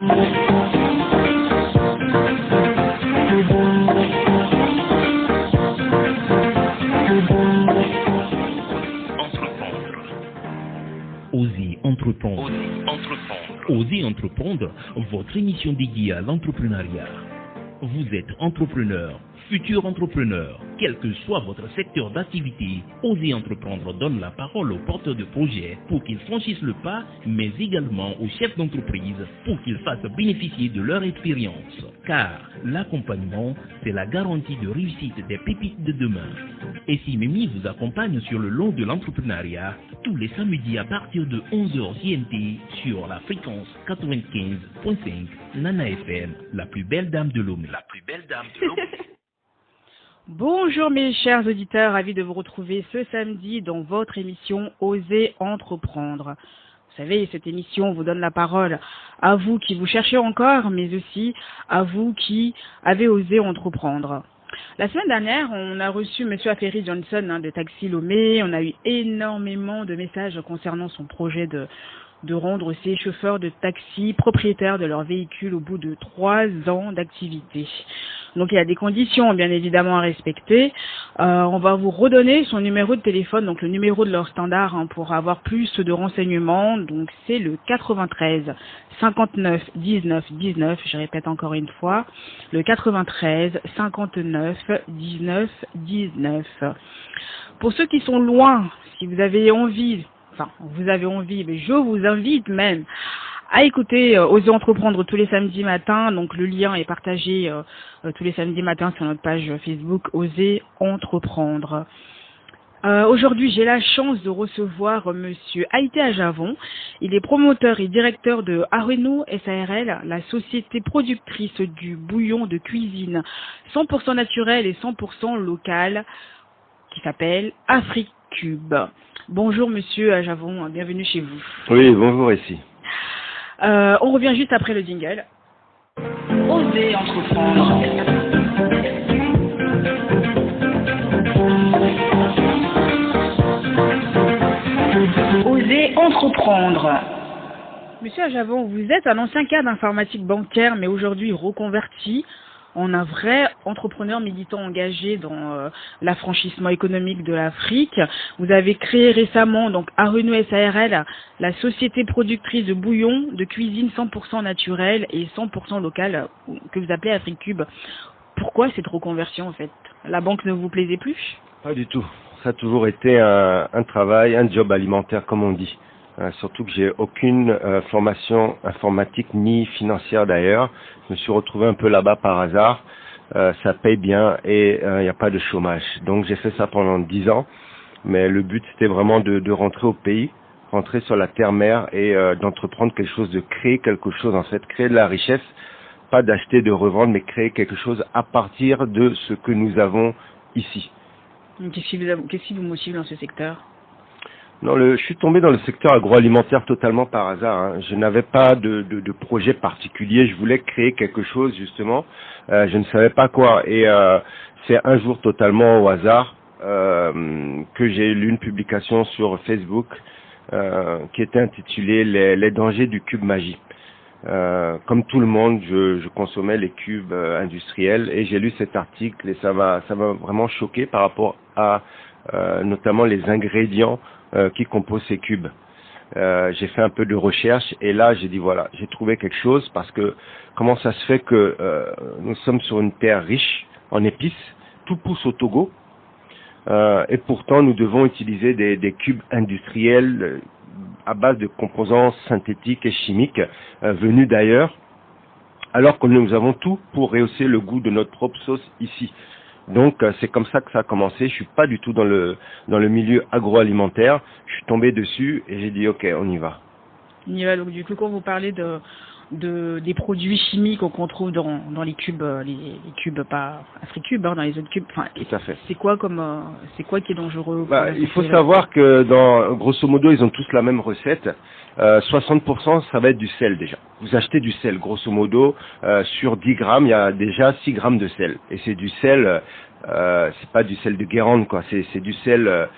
Osez entreprendre. Osez entreprendre, votre émission dédiée à l'entrepreneuriat. Vous êtes entrepreneur, futur entrepreneur, quel que soit votre secteur d'activité, Osez entreprendre donne la parole aux porteurs de projets pour qu'ils franchissent le pas, mais également aux chefs d'entreprise pour qu'ils fassent bénéficier de leur expérience. Car l'accompagnement, c'est la garantie de réussite des pépites de demain. Et si Mimi vous accompagne sur le long de l'entrepreneuriat, tous les samedis à partir de 11h GMT sur la fréquence 95.5 Nana FM, la plus belle dame de Lomé. Bonjour mes chers auditeurs, ravi de vous retrouver ce samedi dans votre émission Osez entreprendre. Vous savez, cette émission vous donne la parole à vous qui vous cherchez encore, mais aussi à vous qui avez osé entreprendre. La semaine dernière, on a reçu M. Aferi Johnson de Taxi Lomé. On a eu énormément de messages concernant son projet de rendre ces chauffeurs de taxi propriétaires de leur véhicule au bout de 3 ans d'activité. Donc il y a des conditions bien évidemment à respecter. On va vous redonner son numéro de téléphone, donc le numéro de leur standard pour avoir plus de renseignements. Donc c'est le 93 59 19 19, je répète encore une fois, le 93 59 19 19. Pour ceux qui sont loin, si vous avez envie, mais je vous invite même à écouter Osez entreprendre tous les samedis matins. Donc le lien est partagé tous les samedis matins sur notre page Facebook Osez entreprendre. Aujourd'hui, j'ai la chance de recevoir Monsieur Haïté Ajavon. Il est promoteur et directeur de Arenou SARL, la société productrice du bouillon de cuisine 100% naturel et 100% local qui s'appelle AfriCube. Bonjour Monsieur Ajavon, bienvenue chez vous. Oui, bonjour ici. On revient juste après le jingle. Osez entreprendre. Osez entreprendre. Monsieur Ajavon, vous êtes un ancien cadre informatique bancaire, mais aujourd'hui reconverti en un vrai entrepreneur militant engagé dans l'affranchissement économique de l'Afrique. Vous avez créé récemment donc Arenou SARL, la société productrice de bouillon de cuisine 100% naturel et 100% local que vous appelez AfriCube. Pourquoi cette reconversion en fait? La banque ne vous plaisait plus? Pas du tout. Ça a toujours été un travail, un job alimentaire comme on dit. Surtout que j'ai aucune formation informatique ni financière d'ailleurs. Je me suis retrouvé un peu là-bas par hasard. Ça paye bien et il n'y a pas de chômage. Donc j'ai fait ça pendant 10 ans. Mais le but c'était vraiment de rentrer au pays, rentrer sur la terre-mère et d'entreprendre quelque chose, de créer quelque chose en fait, créer de la richesse. Pas d'acheter, de revendre, mais créer quelque chose à partir de ce que nous avons ici. Qu'est-ce qui vous motive dans ce secteur? Non, je suis tombé dans le secteur agroalimentaire totalement par hasard. Je n'avais pas de projet particulier. Je voulais créer quelque chose justement. Je ne savais pas quoi. Et c'est un jour totalement au hasard que j'ai lu une publication sur Facebook qui était intitulée les dangers du cube magie. Comme tout le monde, je consommais les cubes industriels et j'ai lu cet article et ça m'a vraiment choqué par rapport à notamment les ingrédients qui composent ces cubes. J'ai fait un peu de recherche et là j'ai dit voilà, j'ai trouvé quelque chose parce que comment ça se fait que nous sommes sur une terre riche en épices, tout pousse au Togo et pourtant nous devons utiliser des cubes industriels à base de composants synthétiques et chimiques venus d'ailleurs, alors que nous avons tout pour rehausser le goût de notre propre sauce ici. Donc c'est comme ça que ça a commencé. Je suis pas du tout dans le milieu agroalimentaire. Je suis tombé dessus et j'ai dit ok, on y va. On y va. Donc du coup, quand vous parlez des produits chimiques qu'on trouve dans les cubes pas AfriCube, dans les autres cubes. Enfin, tout à fait. C'est quoi qui est dangereux? Il faut savoir que grosso modo, ils ont tous la même recette. 60% ça va être du sel déjà. Vous achetez du sel, grosso modo, sur 10 grammes, il y a déjà 6 grammes de sel. Et c'est du sel, c'est pas du sel de Guérande, quoi. C'est du sel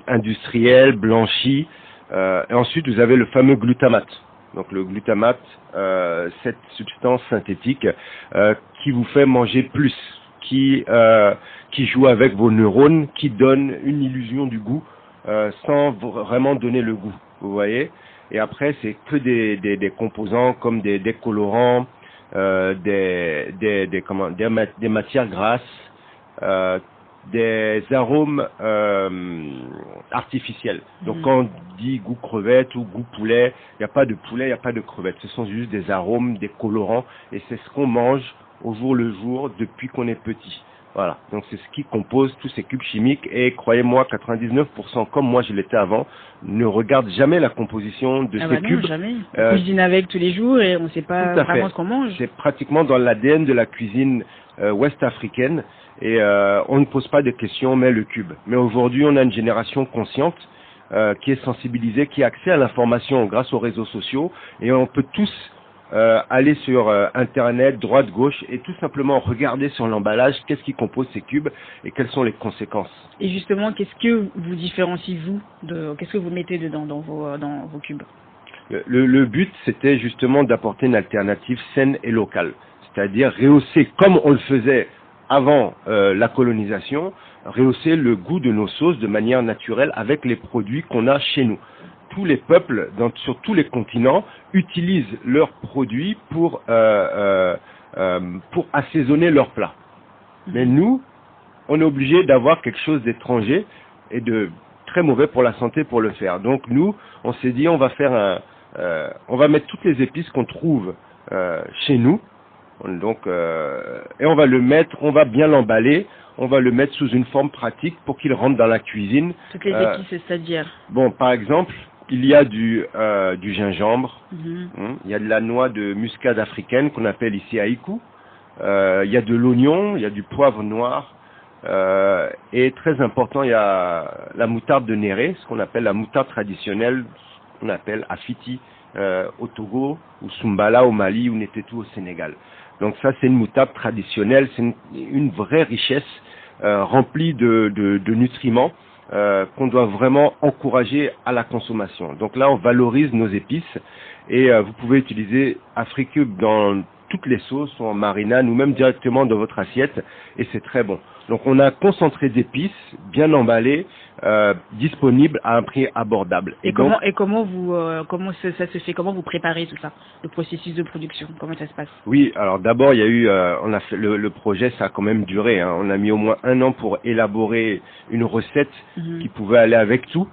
industriel, blanchi. Et ensuite, vous avez le fameux glutamate. Donc le glutamate, cette substance synthétique qui vous fait manger plus, qui joue avec vos neurones, qui donne une illusion du goût sans vraiment donner le goût, vous voyez. Et après, c'est que des composants comme des colorants, des matières grasses, des arômes artificiels. Donc quand on dit goût crevette ou goût poulet, il n'y a pas de poulet, il n'y a pas de crevette. Ce sont juste des arômes, des colorants, et c'est ce qu'on mange au jour le jour depuis qu'on est petit. Voilà, donc c'est ce qui compose tous ces cubes chimiques, et croyez-moi, 99%, comme moi je l'étais avant, ne regardent jamais la composition de ces cubes. Jamais. On cuisine avec tous les jours et on ne sait pas vraiment ce qu'on mange. C'est pratiquement dans l'ADN de la cuisine ouest africaine, et on ne pose pas de questions, on met le cube. Mais aujourd'hui, on a une génération consciente qui est sensibilisée, qui a accès à l'information grâce aux réseaux sociaux, et on peut tous aller sur Internet, droite, gauche, et tout simplement regarder sur l'emballage qu'est-ce qui compose ces cubes et quelles sont les conséquences. Et justement, qu'est-ce que vous différencie, qu'est-ce que vous mettez dedans dans vos cubes? Le but, c'était justement d'apporter une alternative saine et locale, c'est-à-dire rehausser, comme on le faisait avant la colonisation, rehausser le goût de nos sauces de manière naturelle avec les produits qu'on a chez nous. Tous les peuples, sur tous les continents, utilisent leurs produits pour assaisonner leurs plats. Mais nous, on est obligé d'avoir quelque chose d'étranger et de très mauvais pour la santé pour le faire. Donc nous, on s'est dit, on va mettre toutes les épices qu'on trouve chez nous. Donc, et on va bien l'emballer, on va le mettre sous une forme pratique pour qu'il rentre dans la cuisine. Toutes les épices, c'est-à-dire? Bon, par exemple, il y a du gingembre, il y a de la noix de muscade africaine qu'on appelle ici haïku, il y a de l'oignon, il y a du poivre noir, et très important, il y a la moutarde de Néré, ce qu'on appelle la moutarde traditionnelle, qu'on appelle Afiti au Togo, ou Sumbala au Mali, ou Netetu au Sénégal. Donc ça, c'est une moutarde traditionnelle, c'est une vraie richesse remplie de nutriments qu'on doit vraiment encourager à la consommation. Donc là, on valorise nos épices, et vous pouvez utiliser Africube dans toutes les sauces, ou en marinade, ou même directement dans votre assiette, et c'est très bon. Donc on a un concentré d'épices, bien emballé, disponible à un prix abordable. Comment ça se fait? Comment vous préparez tout ça? Le processus de production, comment ça se passe? Oui, alors d'abord il y a eu, on a fait le projet, ça a quand même duré. Hein. On a mis au moins 1 an pour élaborer une recette qui pouvait aller avec tout.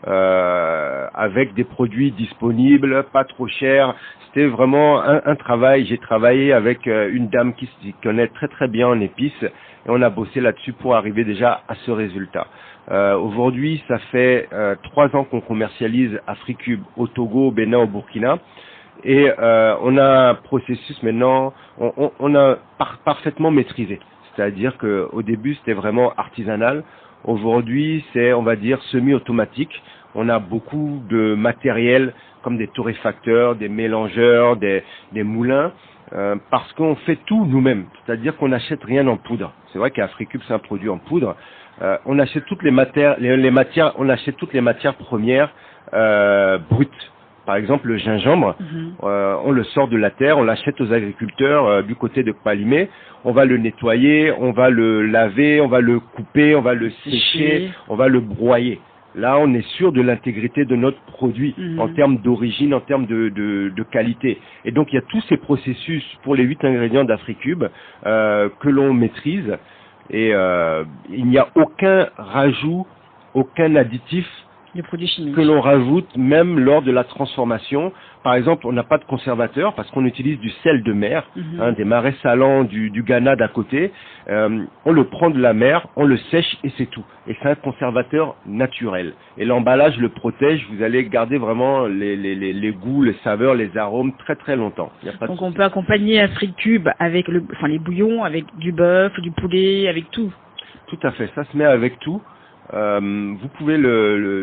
Avec des produits disponibles, pas trop chers. C'était vraiment un travail. J'ai travaillé avec une dame qui s'y connaît très très bien en épices, et on a bossé là-dessus pour arriver déjà à ce résultat. Aujourd'hui, ça fait 3 ans qu'on commercialise Africube au Togo, au Bénin, au Burkina, et on a un processus maintenant, on a parfaitement maîtrisé. C'est-à-dire qu'au début, c'était vraiment artisanal. Aujourd'hui, c'est, on va dire, semi-automatique. On a beaucoup de matériel comme des torréfacteurs, des mélangeurs, des moulins, parce qu'on fait tout nous-mêmes. C'est-à-dire qu'on n'achète rien en poudre. C'est vrai qu'Africube, c'est un produit en poudre. On achète toutes on achète toutes les matières premières brutes. Par exemple, le gingembre, on le sort de la terre, on l'achète aux agriculteurs du côté de Palimé. On va le nettoyer, on va le laver, on va le couper, on va le sécher, on va le broyer. Là, on est sûr de l'intégrité de notre produit en termes d'origine, en termes de qualité. Et donc, il y a tous ces processus pour les 8 ingrédients d'Africube que l'on maîtrise. Et il n'y a aucun rajout, aucun additif que l'on rajoute même lors de la transformation. Par exemple, on n'a pas de conservateur parce qu'on utilise du sel de mer, des marais salants du Ghana d'à côté. On le prend de la mer, on le sèche et c'est tout. Et c'est un conservateur naturel. Et l'emballage le protège, vous allez garder vraiment les goûts, les saveurs, les arômes très très longtemps. Donc on peut accompagner Africube avec les bouillons, avec du bœuf, du poulet, avec tout. Tout à fait, ça se met avec tout. Vous pouvez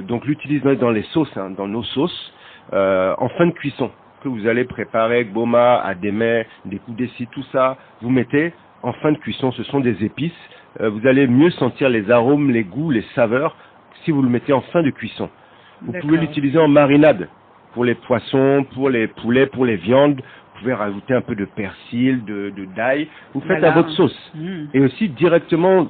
donc l'utiliser dans les sauces, dans nos sauces, en fin de cuisson, que vous allez préparer avec boma, adémé, des koudessi, tout ça, vous mettez en fin de cuisson. Ce sont des épices. Vous allez mieux sentir les arômes, les goûts, les saveurs si vous le mettez en fin de cuisson. Vous pouvez l'utiliser en marinade. pour les poissons, pour les poulets, pour les viandes. Vous pouvez rajouter un peu de persil, de d'ail. Vous faites à votre sauce. Et aussi directement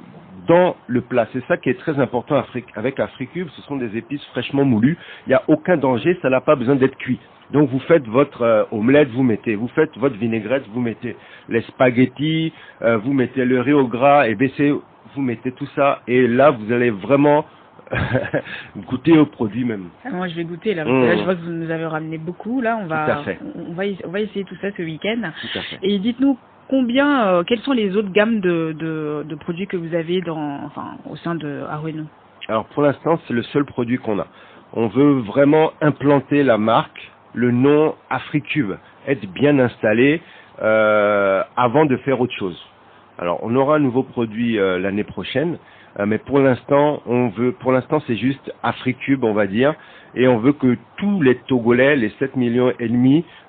dans le plat. C'est ça qui est très important avec Africube. Ce sont des épices fraîchement moulues. Il n'y a aucun danger. Ça n'a pas besoin d'être cuit. Donc vous faites votre omelette, vous faites votre vinaigrette, vous mettez les spaghettis, vous mettez le riz au gras et baissez, vous mettez tout ça. Et là, vous allez vraiment goûter au produit même. Moi, je vais goûter là. Parce que là, je vois que vous nous avez ramené beaucoup. Là, on va essayer tout ça ce week-end. Tout à fait. Et dites-nous quelles sont les autres gammes de produits que vous avez au sein de Arueno? Alors pour l'instant, c'est le seul produit qu'on a. On veut vraiment implanter la marque, le nom Africube, être bien installé avant de faire autre chose. Alors on aura un nouveau produit l'année prochaine, mais pour l'instant c'est juste Africube, on va dire, et on veut que tous les Togolais, les 7,5 millions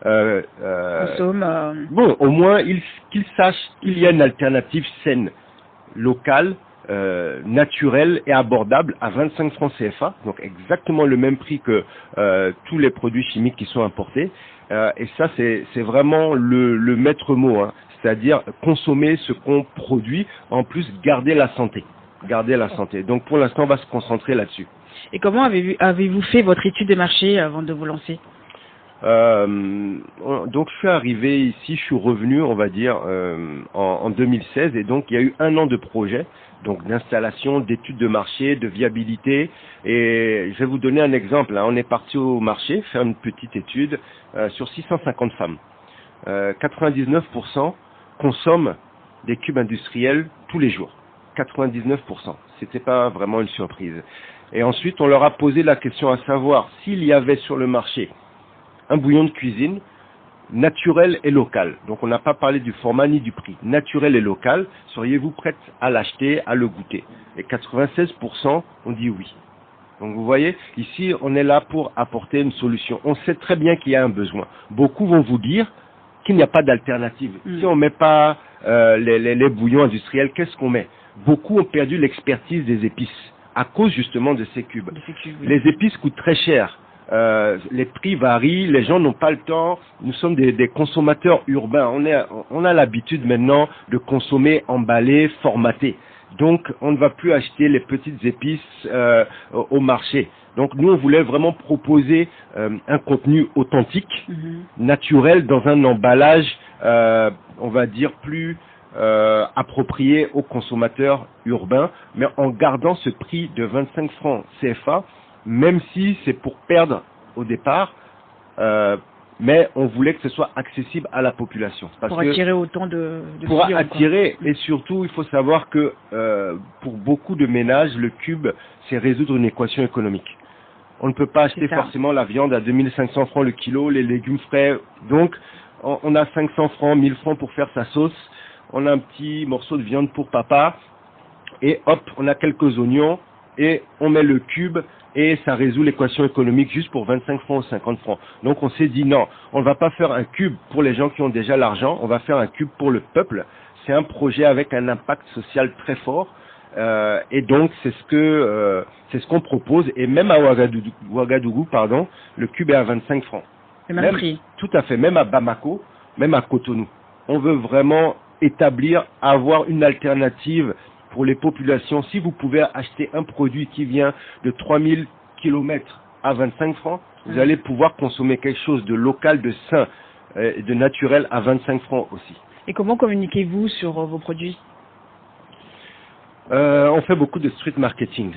consomment. Bon, au moins qu'ils sachent qu'il y a une alternative saine, locale, naturel et abordable à 25 francs CFA, donc exactement le même prix que tous les produits chimiques qui sont importés. Et ça, c'est vraiment le maître mot, hein. C'est-à-dire consommer ce qu'on produit, en plus garder la santé. Garder la santé. Donc pour l'instant, on va se concentrer là-dessus. Et comment avez-vous fait votre étude de marché avant de vous lancer? Donc je suis arrivé ici, je suis revenu, on va dire, en 2016, et donc il y a eu 1 an de projet, donc d'installation, d'études de marché, de viabilité. Et je vais vous donner un exemple, hein. On est parti au marché faire une petite étude sur 650 femmes. 99% consomment des cubes industriels tous les jours. 99%. C'était pas vraiment une surprise. Et ensuite, on leur a posé la question à savoir s'il y avait sur le marché un bouillon de cuisine naturel et local. Donc on n'a pas parlé du format ni du prix. Naturel et local, seriez-vous prête à l'acheter, à le goûter? Et 96% ont dit oui. Donc vous voyez, ici on est là pour apporter une solution. On sait très bien qu'il y a un besoin. Beaucoup vont vous dire qu'il n'y a pas d'alternative. Si on met pas les bouillons industriels, qu'est-ce qu'on met? Beaucoup ont perdu l'expertise des épices à cause justement de ces cubes. Les épices coûtent très cher. Les prix varient, les gens n'ont pas le temps. Nous sommes des consommateurs urbains. On a l'habitude maintenant de consommer emballé, formaté. Donc, on ne va plus acheter les petites épices au marché. Donc, nous, on voulait vraiment proposer un contenu authentique, naturel, dans un emballage, on va dire, plus approprié aux consommateurs urbains, mais en gardant ce prix de 25 francs CFA, même si c'est pour perdre au départ, mais on voulait que ce soit accessible à la population. Pour attirer autant de pour clients, attirer, et surtout, il faut savoir que pour beaucoup de ménages, le cube, c'est résoudre une équation économique. On ne peut pas acheter forcément la viande à 2500 francs le kilo, les légumes frais. Donc, on a 500 francs, 1000 francs pour faire sa sauce. On a un petit morceau de viande pour papa. Et hop, on a quelques oignons. Et on met le cube. Et ça résout l'équation économique juste pour 25 francs ou 50 francs. Donc, on s'est dit non, on ne va pas faire un cube pour les gens qui ont déjà l'argent. On va faire un cube pour le peuple. C'est un projet avec un impact social très fort. Et donc c'est ce qu'on propose, et même à Ouagadougou, le cube est à 25 francs. Le même prix. Tout à fait, même à Bamako, même à Cotonou. On veut vraiment avoir une alternative pour les populations. Si vous pouvez acheter un produit qui vient de 3000 km à 25 francs, vous allez pouvoir consommer quelque chose de local, de sain, de naturel à 25 francs aussi. Et comment communiquez-vous sur vos produits ? On fait beaucoup de street marketing.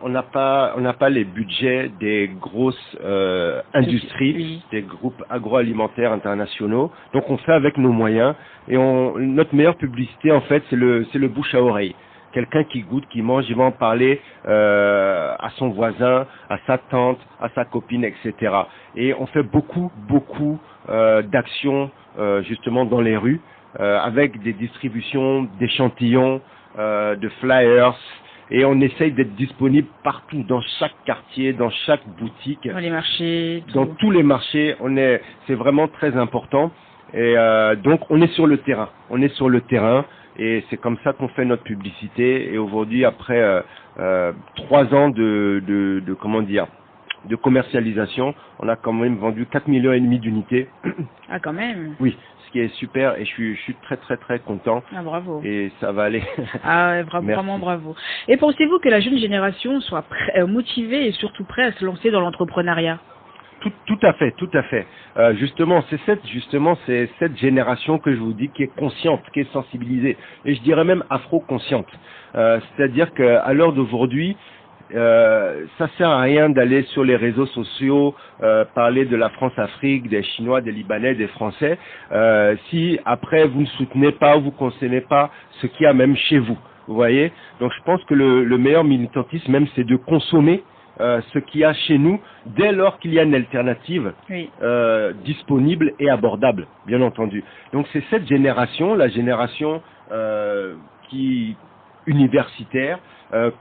On n'a pas les budgets des grosses industries, des groupes agroalimentaires internationaux. Donc on fait avec nos moyens. Et notre meilleure publicité, en fait, c'est le bouche à oreille. Quelqu'un qui goûte, qui mange, il va en parler à son voisin, à sa tante, à sa copine, etc. Et on fait beaucoup d'actions justement dans les rues, avec des distributions d'échantillons, de flyers, et on essaye d'être disponible partout, dans chaque quartier, dans chaque boutique, dans les marchés, dans tous les marchés. C'est vraiment très important. Et donc on est sur le terrain, et c'est comme ça qu'on fait notre publicité. Et aujourd'hui, après 3 ans de commercialisation. On a quand même vendu 4,5 millions d'unités. Ah, quand même. Oui, ce qui est super et je suis très très très content. Ah, bravo. Et ça va aller. Ah, vraiment bravo. Et pensez-vous que la jeune génération soit motivée et surtout prête à se lancer dans l'entrepreneuriat? Tout à fait. Justement, c'est cette génération que je vous dis qui est consciente, qui est sensibilisée, et je dirais même afro-consciente. C'est-à-dire qu'à l'heure d'aujourd'hui, ça sert à rien d'aller sur les réseaux sociaux, parler de la France-Afrique, des Chinois, des Libanais, des Français, si après vous ne soutenez pas ou vous ne consommez pas ce qu'il y a même chez vous. Vous voyez? Donc je pense que le meilleur militantisme même, c'est de consommer ce qu'il y a chez nous dès lors qu'il y a une alternative disponible et abordable, bien entendu. Donc c'est cette génération, la génération universitaire,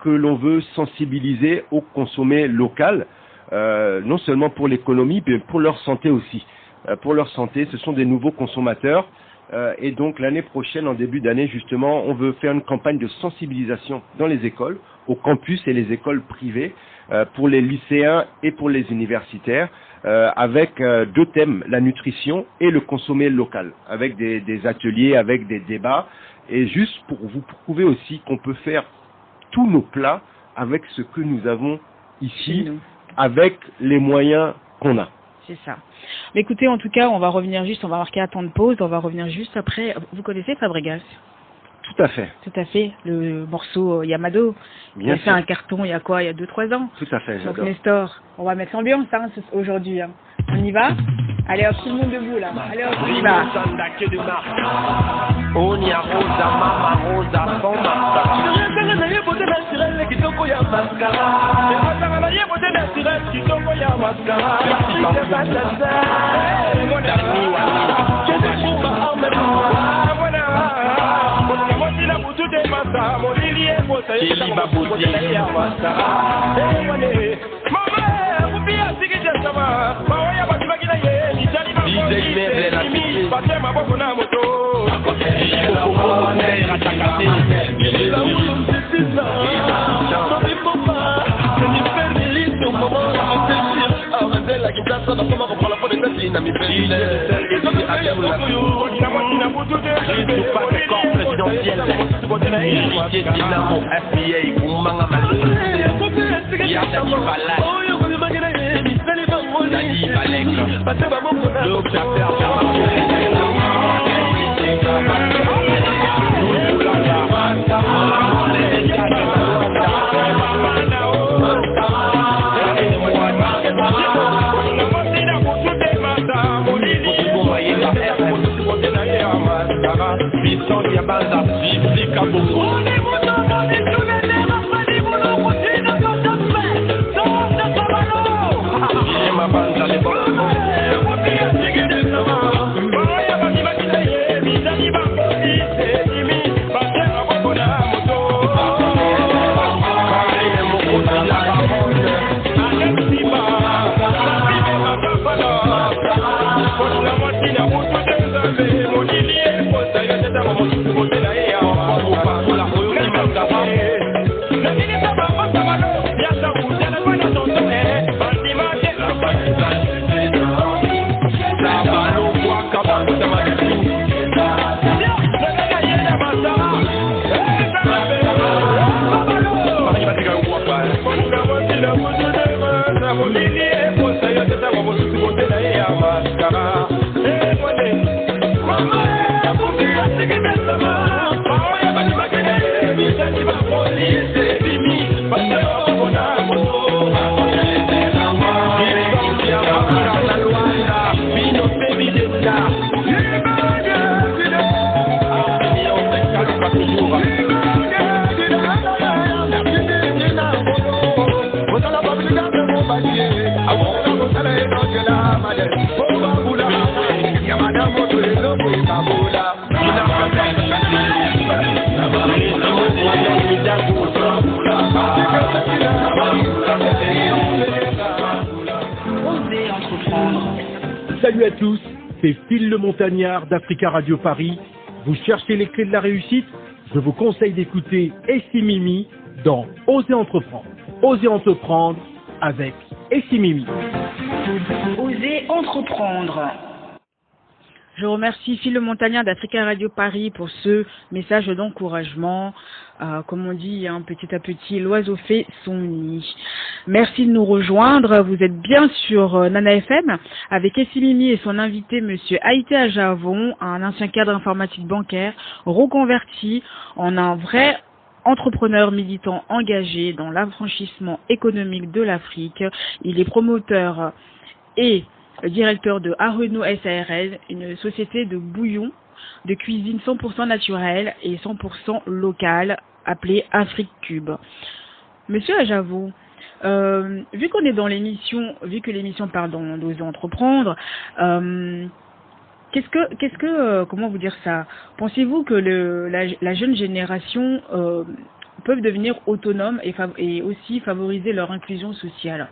que l'on veut sensibiliser au consommer local, non seulement pour l'économie, mais pour leur santé aussi. Pour leur santé, ce sont des nouveaux consommateurs. Et donc l'année prochaine, en début d'année, justement, on veut faire une campagne de sensibilisation dans les écoles, au campus et les écoles privées, pour les lycéens et pour les universitaires, avec 2 thèmes, la nutrition et le consommer local, avec des ateliers, avec des débats, et juste pour vous prouver aussi qu'on peut faire tous nos plats avec ce que nous avons ici, avec les moyens qu'on a. C'est ça. Mais écoutez, en tout cas, on va marquer un temps de pause, on va revenir juste après. Vous connaissez Fabregas? Tout à fait. Tout à fait. Le morceau Yamado. Il a fait un carton il y a 2-3 ans. Tout à fait, j'adore. Donc Nestor, on va mettre l'ambiance aujourd'hui. On y va? Allez hop, tout le monde debout là. Allez hop, on y va. Salut à tous, c'est Phil le Montagnard d'Africa Radio Paris. Vous cherchez les clés de la réussite? Je vous conseille d'écouter Essie Mimi dans Oser Entreprendre. Oser Entreprendre avec et Simimi. Osez entreprendre. Je remercie Phil Le Montagnard d'Africa Radio Paris pour ce message d'encouragement. Comme on dit, petit à petit, l'oiseau fait son nid. Merci de nous rejoindre. Vous êtes bien sur Nana FM avec Essie Mimi et son invité, Monsieur Haïté Ajavon, un ancien cadre informatique bancaire reconverti en un vrai entrepreneur militant engagé dans l'affranchissement économique de l'Afrique. Il est promoteur et directeur de Areno SARL, une société de bouillon de cuisine 100% naturelle et 100% locale appelée Afrique Cube. Monsieur Ajavon, vu qu'on est dans l'émission, d'Oser Entreprendre, comment vous dire ça? Pensez-vous que la jeune génération peuvent devenir autonomes et aussi favoriser leur inclusion sociale?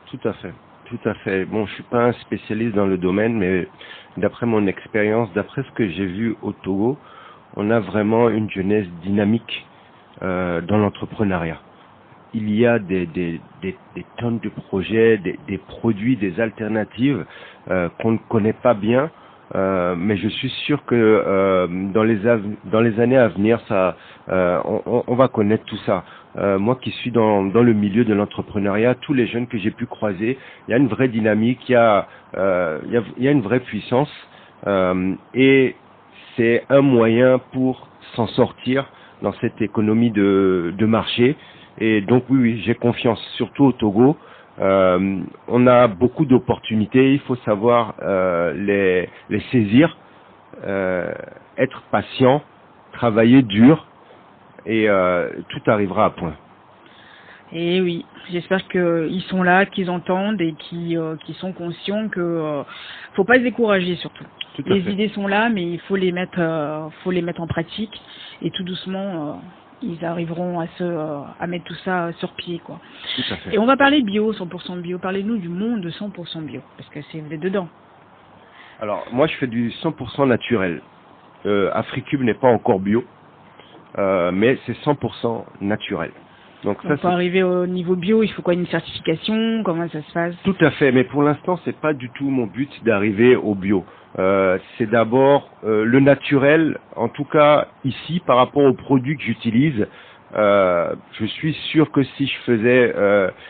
Tout à fait. Tout à fait. Bon, je suis pas un spécialiste dans le domaine, mais d'après mon expérience, d'après ce que j'ai vu au Togo, on a vraiment une jeunesse dynamique dans l'entrepreneuriat. Il y a des tonnes de projets, des produits, des alternatives qu'on ne connaît pas bien, mais je suis sûr que dans les années à venir, on va connaître tout ça. Moi qui suis dans le milieu de l'entrepreneuriat, tous les jeunes que j'ai pu croiser, il y a une vraie dynamique, il y a une vraie puissance, et c'est un moyen pour s'en sortir dans cette économie de marché. Et donc oui, j'ai confiance, surtout au Togo. On a beaucoup d'opportunités, il faut savoir les saisir, être patient, travailler dur, et tout arrivera à point. Et oui, j'espère qu'ils sont là, qu'ils entendent et qu'ils sont conscients que faut pas se décourager surtout. Les idées sont là, mais il faut les mettre en pratique, et tout doucement ils arriveront à mettre tout ça sur pied, quoi. Tout à fait. Et on va parler bio, 100% bio. Parlez-nous du monde de 100% bio, parce que vous êtes dedans. Alors moi je fais du 100% naturel. AfriCube n'est pas encore bio, mais c'est 100% naturel. Donc ça, pour arriver au niveau bio, il faut quoi, une certification? Comment ça se passe? Tout à fait, mais pour l'instant, c'est pas du tout mon but d'arriver au bio. C'est d'abord le naturel, en tout cas ici, par rapport aux produits que j'utilise. Je suis sûr que si je faisais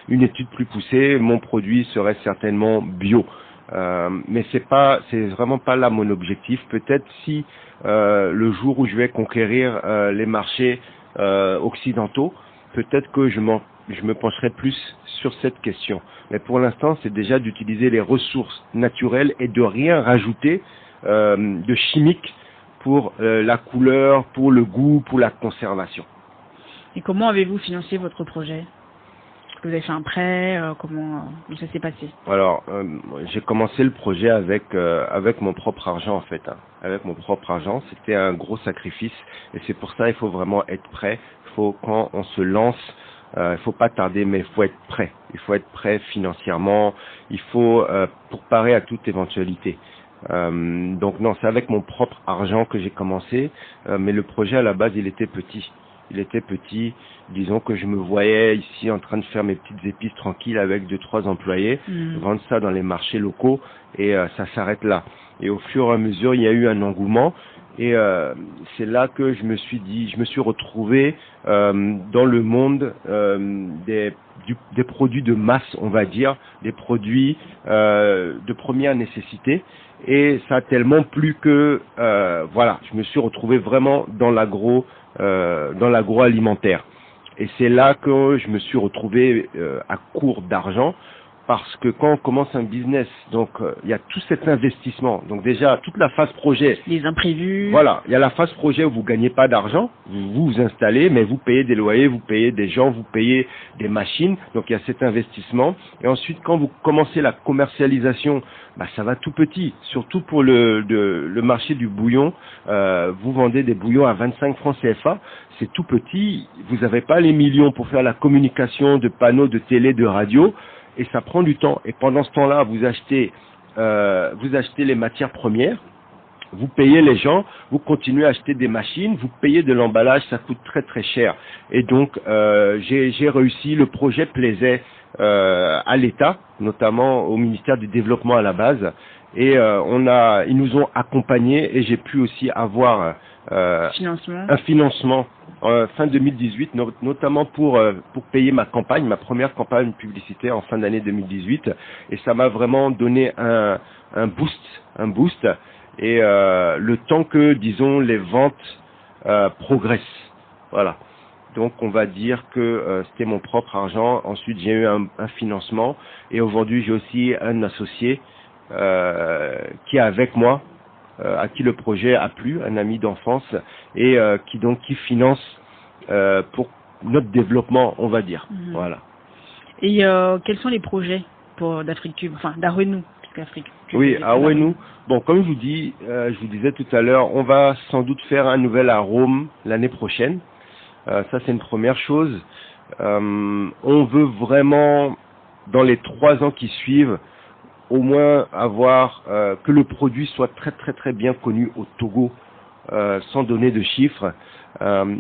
une étude plus poussée, mon produit serait certainement bio. Mais c'est vraiment pas là mon objectif. Peut-être si le jour où je vais conquérir les marchés occidentaux, peut-être que je me pencherai plus sur cette question. Mais pour l'instant, c'est déjà d'utiliser les ressources naturelles et de rien rajouter de chimique pour la couleur, pour le goût, pour la conservation. Et comment avez-vous financé votre projet? Est-ce que vous avez fait un prêt? Comment ça s'est passé? Alors, j'ai commencé le projet avec mon propre argent, en fait. Avec mon propre argent, c'était un gros sacrifice. Et c'est pour ça qu'il faut vraiment être prêt. Quand on se lance, il faut pas tarder, mais il faut être prêt. Il faut être prêt financièrement. Il faut pour parer à toute éventualité. Donc non, c'est avec mon propre argent que j'ai commencé, mais le projet à la base, il était petit. Disons que je me voyais ici en train de faire mes petites épices tranquilles avec 2-3 employés, vendre ça dans les marchés locaux, et ça s'arrête là. Et au fur et à mesure, il y a eu un engouement. Et c'est là que je me suis retrouvé dans le monde des produits de masse, on va dire, des produits de première nécessité. Et ça a tellement plu que je me suis retrouvé vraiment dans l'agroalimentaire. Et c'est là que je me suis retrouvé à court d'argent. Parce que quand on commence un business, donc il y a tout cet investissement. Donc déjà, toute la phase projet. Les imprévus. Voilà, il y a la phase projet où vous gagnez pas d'argent, vous vous installez, mais vous payez des loyers, vous payez des gens, vous payez des machines. Donc il y a cet investissement. Et ensuite, quand vous commencez la commercialisation, ça va tout petit. Surtout pour le marché du bouillon, vous vendez des bouillons à 25 francs CFA. C'est tout petit. Vous n'avez pas les millions pour faire la communication de panneaux de télé, de radio. Et ça prend du temps. Et pendant ce temps-là, vous achetez les matières premières, vous payez les gens, vous continuez à acheter des machines, vous payez de l'emballage, ça coûte très très cher. Et donc j'ai réussi, le projet plaisait à l'État, notamment au ministère du Développement à la base. Et ils nous ont accompagnés et j'ai pu aussi avoir un financement fin 2018, notamment pour payer ma première campagne publicitaire en fin d'année 2018. Et ça m'a vraiment donné un boost. Et le temps que, disons, les ventes progressent. Voilà. Donc on va dire que c'était mon propre argent. Ensuite j'ai eu un financement et aujourd'hui j'ai aussi un associé qui est avec moi, à qui le projet a plu, un ami d'enfance et qui finance pour notre développement, on va dire. Voilà. Et quels sont les projets pour d'Africube, enfin d'Awenou, puisque Africube. Oui, Awenou. Bon, comme je vous disais tout à l'heure, on va sans doute faire un nouvel arôme l'année prochaine. Ça c'est une première chose. On veut vraiment, dans les 3 ans qui suivent, au moins avoir que le produit soit très très très bien connu au Togo, sans donner de chiffres,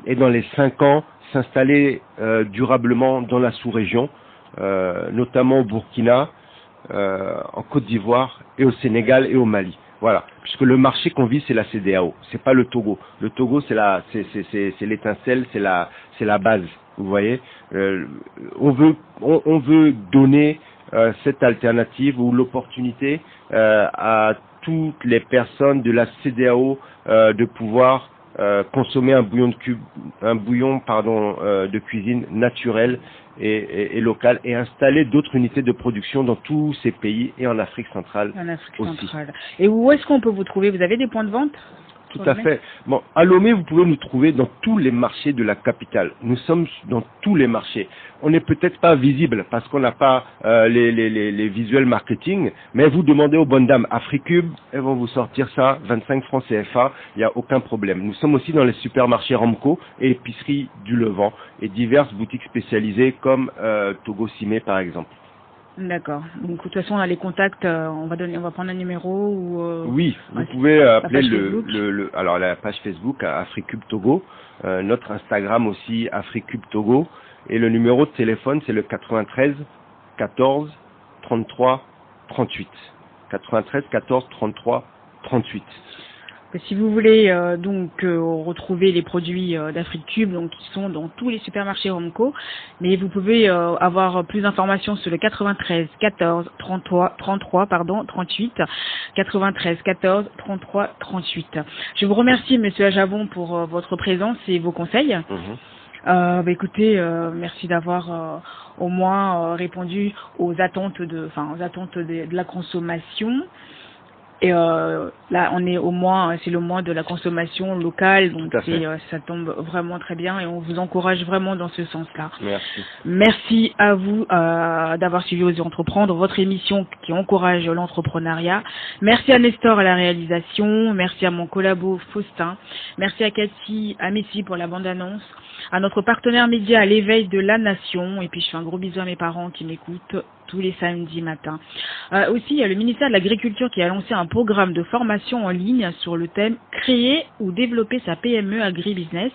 et dans les 5 ans s'installer durablement dans la sous-région, notamment au Burkina, en Côte d'Ivoire et au Sénégal et au Mali. Voilà, puisque le marché qu'on vise c'est la CEDEAO, c'est pas le Togo. Le Togo c'est l'étincelle, c'est la base. Vous voyez, on veut donner cette alternative ou l'opportunité à toutes les personnes de la CEDEAO de pouvoir consommer un bouillon de cuisine naturel et local et installer d'autres unités de production dans tous ces pays et en Afrique centrale aussi. Et où est-ce qu'on peut vous trouver? Vous avez des points de vente? Tout à fait. Bon, à Lomé, vous pouvez nous trouver dans tous les marchés de la capitale. Nous sommes dans tous les marchés. On n'est peut-être pas visible parce qu'on n'a pas les visuels marketing, mais vous demandez aux bonnes dames Africube, elles vont vous sortir ça, 25 francs CFA, il n'y a aucun problème. Nous sommes aussi dans les supermarchés Ramco et épiceries du Levant et diverses boutiques spécialisées comme Togo Simé par exemple. D'accord. Donc de toute façon, on a les contacts. On va prendre un numéro ou. Oui, vous pouvez appeler alors la page Facebook Africube Togo, notre Instagram aussi Africube Togo, et le numéro de téléphone c'est le 93 14 33 38. 93 14 33 38. Si vous voulez retrouver les produits d'Africube, donc qui sont dans tous les supermarchés Romco, mais vous pouvez avoir plus d'informations sur le 93 14 33 38 93 14 33 38. Je vous remercie Monsieur Ajavon pour votre présence et vos conseils. Écoutez, merci d'avoir au moins répondu aux attentes de la consommation. Et là, on est c'est le mois de la consommation locale, donc ça tombe vraiment très bien et on vous encourage vraiment dans ce sens-là. Merci. Merci à vous d'avoir suivi Osez Entreprendre, votre émission qui encourage l'entrepreneuriat. Merci à Nestor à la réalisation, merci à mon collabo Faustin, merci à Cathy, à Messi pour la bande-annonce, à notre partenaire média à l'éveil de la nation, et puis je fais un gros bisou à mes parents qui m'écoutent tous les samedis matins. Aussi, il y a le ministère de l'Agriculture qui a lancé un programme de formation en ligne sur le thème « Créer ou développer sa PME agribusiness ».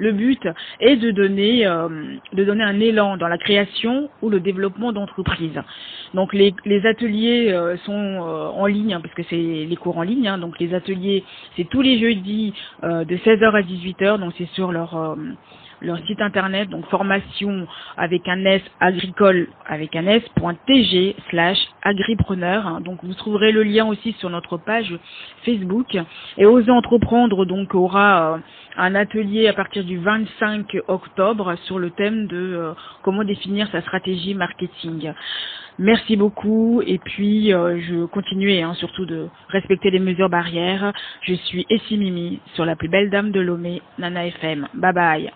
Le but est de donner un élan dans la création ou le développement d'entreprises. Donc les ateliers sont en ligne, parce que c'est les cours en ligne, donc les ateliers c'est tous les jeudis de 16h à 18h, donc c'est sur leur site internet, donc formation avec un S, agricole avec un s.tg/agripreneur. Donc vous trouverez le lien aussi sur notre page Facebook. Et Osez Entreprendre donc aura un atelier à partir du 25 octobre sur le thème de comment définir sa stratégie marketing. Merci beaucoup et puis je continuais surtout de respecter les mesures barrières. Je suis Essie Mimi sur la plus belle dame de Lomé, Nana FM. Bye bye.